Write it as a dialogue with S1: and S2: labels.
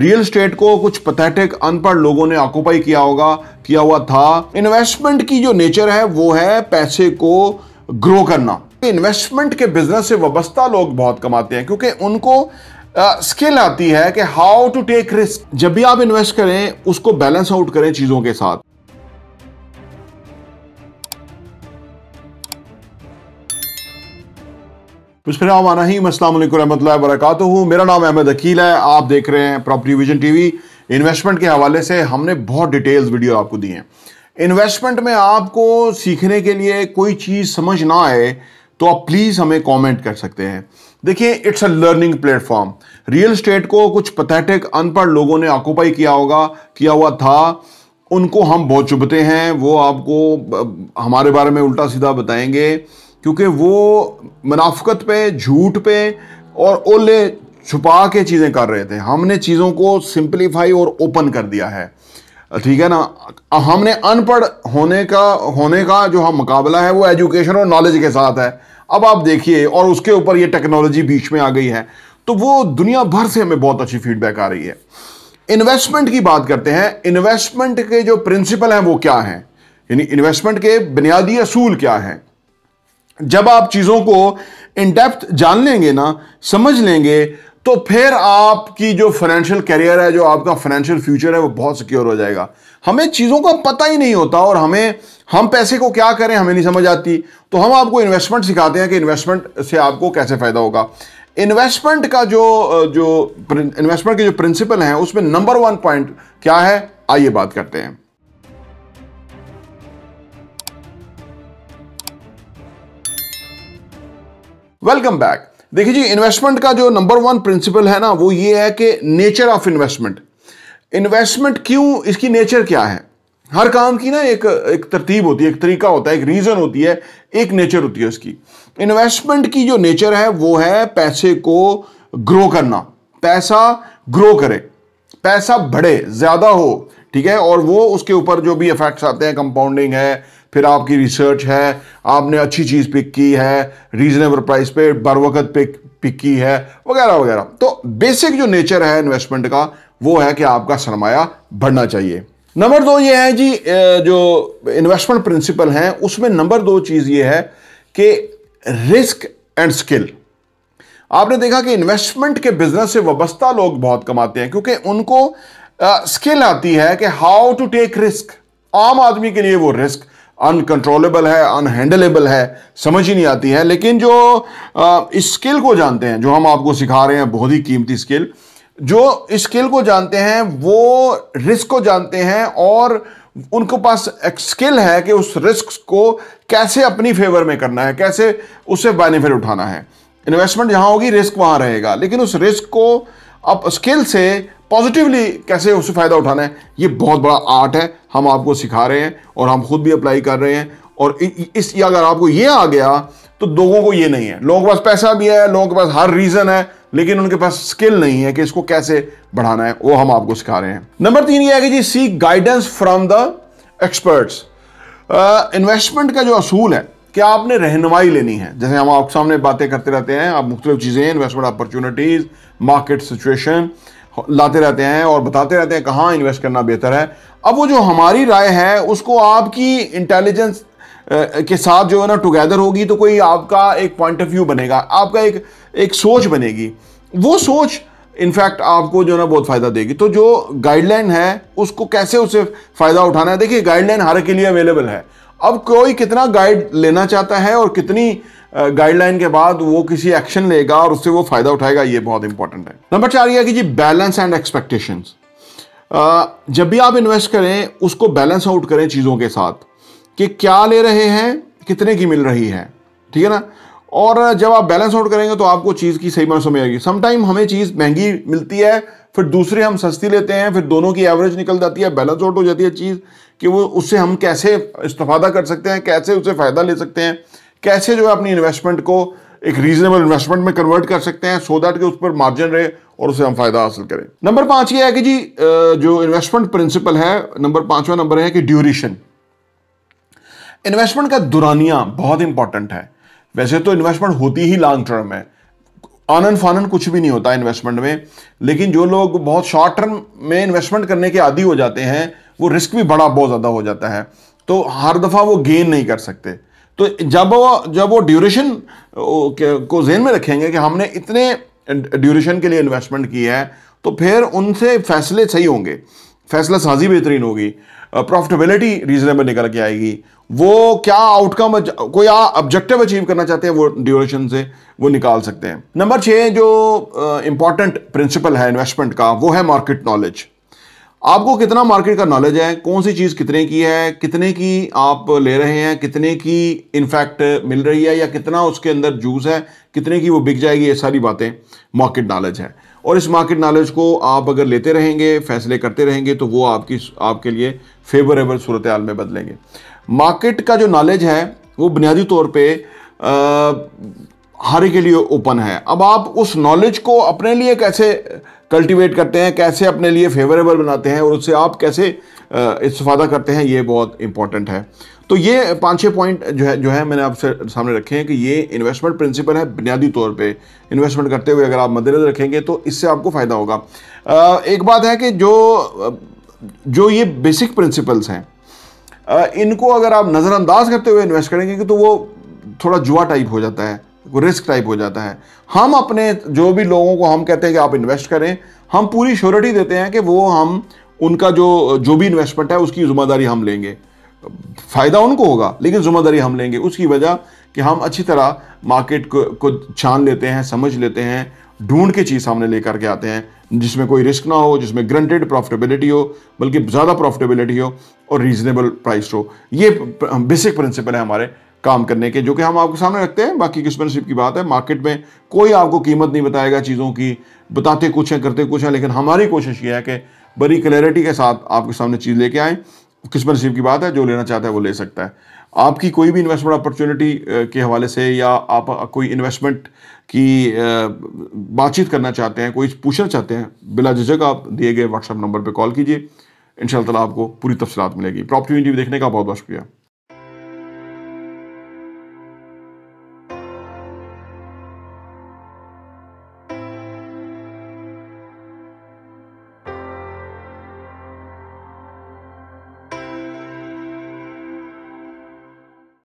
S1: Real estate को कुछ pathetic अनपढ़ लोगों ने ऑक्युपाई किया हुआ था। इन्वेस्टमेंट की जो नेचर है वो है पैसे को ग्रो करना। इन्वेस्टमेंट के बिजनेस से वाबस्ता लोग बहुत कमाते हैं क्योंकि उनको स्किल आती है कि हाउ टू टेक रिस्क। जब भी आप इन्वेस्ट करें उसको बैलेंस आउट करें चीजों के साथ। बिस्मिल्लाहिर्रहमानिर्रहीम, अस्सलाम वालेकुम रहमतुल्लाहि व बरकातुहू। मेरा नाम अहमद अकील है। आप देख रहे हैं प्रॉपर्टी विजन टीवी। इन्वेस्टमेंट के हवाले से हमने बहुत डिटेल्स वीडियो आपको दी हैं। इन्वेस्टमेंट में आपको सीखने के लिए कोई चीज़ समझ ना आए तो आप प्लीज़ हमें कमेंट कर सकते हैं। देखिए, it's a learning platform. Real estate को कुछ पैथेटिक अनपढ़ लोगों ने ऑक्युपाई किया हुआ था। उनको हम बहुत चुभते हैं। वो आपको हमारे बारे में उल्टा सीधा बताएंगे क्योंकि वो मुनाफिकत पे, झूठ पे और ओले छुपा के चीज़ें कर रहे थे। हमने चीज़ों को सिंपलीफाई और ओपन कर दिया है, ठीक है ना। हमने अनपढ़ होने का जो हम मुकाबला है वो एजुकेशन और नॉलेज के साथ है। अब आप देखिए, और उसके ऊपर ये टेक्नोलॉजी बीच में आ गई है तो वो दुनिया भर से हमें बहुत अच्छी फीडबैक आ रही है। इन्वेस्टमेंट की बात करते हैं। इन्वेस्टमेंट के जो प्रिंसिपल हैं वो क्या हैं, यानी इन्वेस्टमेंट के बुनियादी असूल क्या हैं। जब आप चीजों को इन डेप्थ जान लेंगे ना, समझ लेंगे, तो फिर आपकी जो फाइनेंशियल करियर है, जो आपका फाइनेंशियल फ्यूचर है, वो बहुत सिक्योर हो जाएगा। हमें चीजों का पता ही नहीं होता और हम पैसे को क्या करें हमें नहीं समझ आती। तो हम आपको इन्वेस्टमेंट सिखाते हैं कि इन्वेस्टमेंट से आपको कैसे फायदा होगा। इन्वेस्टमेंट का जो इन्वेस्टमेंट के जो प्रिंसिपल हैं उसमें नंबर 1 पॉइंट क्या है, आइए बात करते हैं। Welcome back. देखिए जी, इन्वेस्टमेंट का जो नंबर 1 प्रिंसिपल है ना, वो ये है कि नेचर ऑफ इन्वेस्टमेंट। इन्वेस्टमेंट क्यों, इसकी नेचर क्या है। हर काम की ना एक तरतीब होती है, एक तरीका होता है, एक रीजन होती है, एक नेचर होती है उसकी। इन्वेस्टमेंट की जो नेचर है वो है पैसे को ग्रो करना। पैसा ग्रो करे, पैसा बढ़े, ज्यादा हो, ठीक है। और वो उसके ऊपर जो भी इफेक्ट्स आते हैं, कंपाउंडिंग है, फिर आपकी रिसर्च है, आपने अच्छी चीज पिक की है, रीजनेबल प्राइस पे बरवकत पिक की है, वगैरह वगैरह। तो बेसिक जो नेचर है इन्वेस्टमेंट का वो है कि आपका सरमाया बढ़ना चाहिए। नंबर 2 ये है जी, जो इन्वेस्टमेंट प्रिंसिपल है उसमें नंबर 2 चीज ये है कि रिस्क एंड स्किल। आपने देखा कि इन्वेस्टमेंट के बिजनेस से वाबस्ता लोग बहुत कमाते हैं क्योंकि उनको स्किल आती है कि हाउ टू टेक रिस्क। आम आदमी के लिए वो रिस्क अनकंट्रोलेबल है, अनहैंडलेबल है, समझ ही नहीं आती है। लेकिन जो इस स्किल को जानते हैं, जो हम आपको सिखा रहे हैं, बहुत ही कीमती स्किल, जो इस स्किल को जानते हैं वो रिस्क को जानते हैं और उनके पास एक स्किल है कि उस रिस्क को कैसे अपनी फेवर में करना है, कैसे उससे बेनिफिट उठाना है। इन्वेस्टमेंट जहां होगी रिस्क वहां रहेगा, लेकिन उस रिस्क को अब स्किल से पॉजिटिवली कैसे उससे फायदा उठाना है, ये बहुत बड़ा आर्ट है। हम आपको सिखा रहे हैं और हम खुद भी अप्लाई कर रहे हैं। और अगर आपको ये आ गया तो लोगों को ये नहीं है। लोगों के पास पैसा भी है, लोगों के पास हर रीजन है, लेकिन उनके पास स्किल नहीं है कि इसको कैसे बढ़ाना है। वो हम आपको सिखा रहे हैं। नंबर 3 ये है कि जी, seek guidance from the experts. Investment का जो असूल है कि आपने रहनुमाई लेनी है। जैसे हम आपके सामने बातें करते रहते हैं, आप मुख्तलिफ चीजें, इन्वेस्टमेंट अपॉर्चुनिटीज, मार्केट सिचुएशन लाते रहते हैं और बताते रहते हैं कहाँ इन्वेस्ट करना बेहतर है। अब वो जो हमारी राय है उसको आपकी इंटेलिजेंस के साथ जो है ना टुगेदर होगी तो कोई आपका एक पॉइंट ऑफ व्यू बनेगा, आपका एक सोच बनेगी। वो सोच इनफैक्ट आपको जो है ना बहुत फायदा देगी। तो जो गाइडलाइन है उसको कैसे उससे फायदा उठाना है। देखिए, गाइडलाइन हर के लिए अवेलेबल है। अब कोई कितना गाइड लेना चाहता है और कितनी गाइडलाइन के बाद वो किसी एक्शन लेगा और उससे वो फायदा उठाएगा, ये बहुत इंपॉर्टेंट है। नंबर 4 ये है कि जी, बैलेंस एंड एक्सपेक्टेशंस। जब भी आप इन्वेस्ट करें उसको बैलेंस आउट करें चीजों के साथ कि क्या ले रहे हैं, कितने की मिल रही है, ठीक है ना। और जब आप बैलेंस आउट करेंगे तो आपको चीज की सही मायने समझ आएगी। समटाइम हमें चीज महंगी मिलती है, फिर दूसरे हम सस्ती लेते हैं, फिर दोनों की एवरेज निकल जाती है, बैलेंस आउट हो जाती है चीज कि वो उससे हम कैसे इस्तेफादा कर सकते हैं, कैसे उससे फायदा ले सकते हैं, कैसे जो है अपनी इन्वेस्टमेंट को एक रीजनेबल इन्वेस्टमेंट में कन्वर्ट कर सकते हैं सो दैट कि उस पर मार्जिन रहे और उससे हम फायदा हासिल करें। नंबर 5 ये है कि जी, जो इन्वेस्टमेंट प्रिंसिपल है, नंबर 5वां नंबर है कि ड्यूरेशन। इन्वेस्टमेंट का दुरानिया बहुत इंपॉर्टेंट है। वैसे तो इन्वेस्टमेंट होती ही लॉन्ग टर्म है, आनन फानन कुछ भी नहीं होता इन्वेस्टमेंट में। लेकिन जो लोग बहुत शॉर्ट टर्म में इन्वेस्टमेंट करने के आदी हो जाते हैं, वो रिस्क भी बहुत ज़्यादा हो जाता है, तो हर दफ़ा वो गेन नहीं कर सकते। तो जब वो ड्यूरेशन को ज़हन में रखेंगे कि हमने इतने ड्यूरेशन के लिए इन्वेस्टमेंट की है, तो फिर उनसे फैसले सही होंगे, फैसला साजी बेहतरीन होगी, प्रॉफिटेबिलिटी रीजनेबल निकल के आएगी। वो क्या आउटकम, कोई ऑब्जेक्टिव अचीव करना चाहते हैं, वो ड्यूरेशन से वो निकाल सकते हैं। नंबर 6 जो इंपॉर्टेंट प्रिंसिपल है इन्वेस्टमेंट का, वो है मार्केट नॉलेज। आपको कितना मार्केट का नॉलेज है, कौन सी चीज़ कितने की है, कितने की आप ले रहे हैं, कितने की इनफैक्ट मिल रही है, या कितना उसके अंदर जूस है, कितने की वो बिक जाएगी, ये सारी बातें मार्केट नॉलेज है। और इस मार्केट नॉलेज को आप अगर लेते रहेंगे, फैसले करते रहेंगे, तो वो आपके लिए फेवरेबल सूरत हाल में बदलेंगे। मार्केट का जो नॉलेज है वो बुनियादी तौर पे हर एक के लिए ओपन है। अब आप उस नॉलेज को अपने लिए कैसे कल्टीवेट करते हैं, कैसे अपने लिए फेवरेबल बनाते हैं और उससे आप कैसे इस्तेफादा करते हैं, ये बहुत इंपॉर्टेंट है। तो ये 5-6 पॉइंट जो है मैंने आपसे सामने रखे हैं कि ये इन्वेस्टमेंट प्रिंसिपल है। बुनियादी तौर पे इन्वेस्टमेंट करते हुए अगर आप मद्देनजर रखेंगे तो इससे आपको फ़ायदा होगा। एक बात है कि जो ये बेसिक प्रिंसिपल्स हैं, इनको अगर आप नज़रअंदाज करते हुए इन्वेस्ट करेंगे तो वो थोड़ा जुआ टाइप हो जाता है, रिस्क टाइप हो जाता है। हम अपने जो भी लोगों को हम कहते हैं कि आप इन्वेस्ट करें, हम पूरी श्योरिटी देते हैं कि वो हम उनका जो भी इन्वेस्टमेंट है उसकी जिम्मेदारी हम लेंगे। फ़ायदा उनको होगा लेकिन जिम्मेदारी हम लेंगे, उसकी वजह कि हम अच्छी तरह मार्केट को छान लेते हैं, समझ लेते हैं, ढूंढ के चीज़ सामने लेकर के आते हैं जिसमें कोई रिस्क ना हो, जिसमें ग्रंटेड प्रॉफिटेबिलिटी हो, बल्कि ज़्यादा प्रॉफिटेबिलिटी हो और रीजनेबल प्राइस हो। ये बेसिक प्रिंसिपल है हमारे काम करने के, जो कि हम आपके सामने रखते हैं। बाकी किस्मनशिप की बात है, मार्केट में कोई आपको कीमत नहीं बताएगा चीज़ों की, बताते कुछ हैं करते कुछ हैं, लेकिन हमारी कोशिश ये है कि बड़ी क्लैरिटी के साथ आपके सामने चीज़ लेके आएँ। किस्मनशिप की बात है, जो लेना चाहता है वो ले सकता है। आपकी कोई भी इन्वेस्टमेंट अपॉर्चुनिटी के हवाले से, या आप कोई इन्वेस्टमेंट की बातचीत करना चाहते हैं, कोई पूछना चाहते हैं, बिला झिझक आप दिए गए व्हाट्सएप नंबर पर कॉल कीजिए। इंशाअल्लाह आपको पूरी तफसीलात मिलेगी। प्रॉपर्टी देखने का बहुत बहुत शुक्रिया।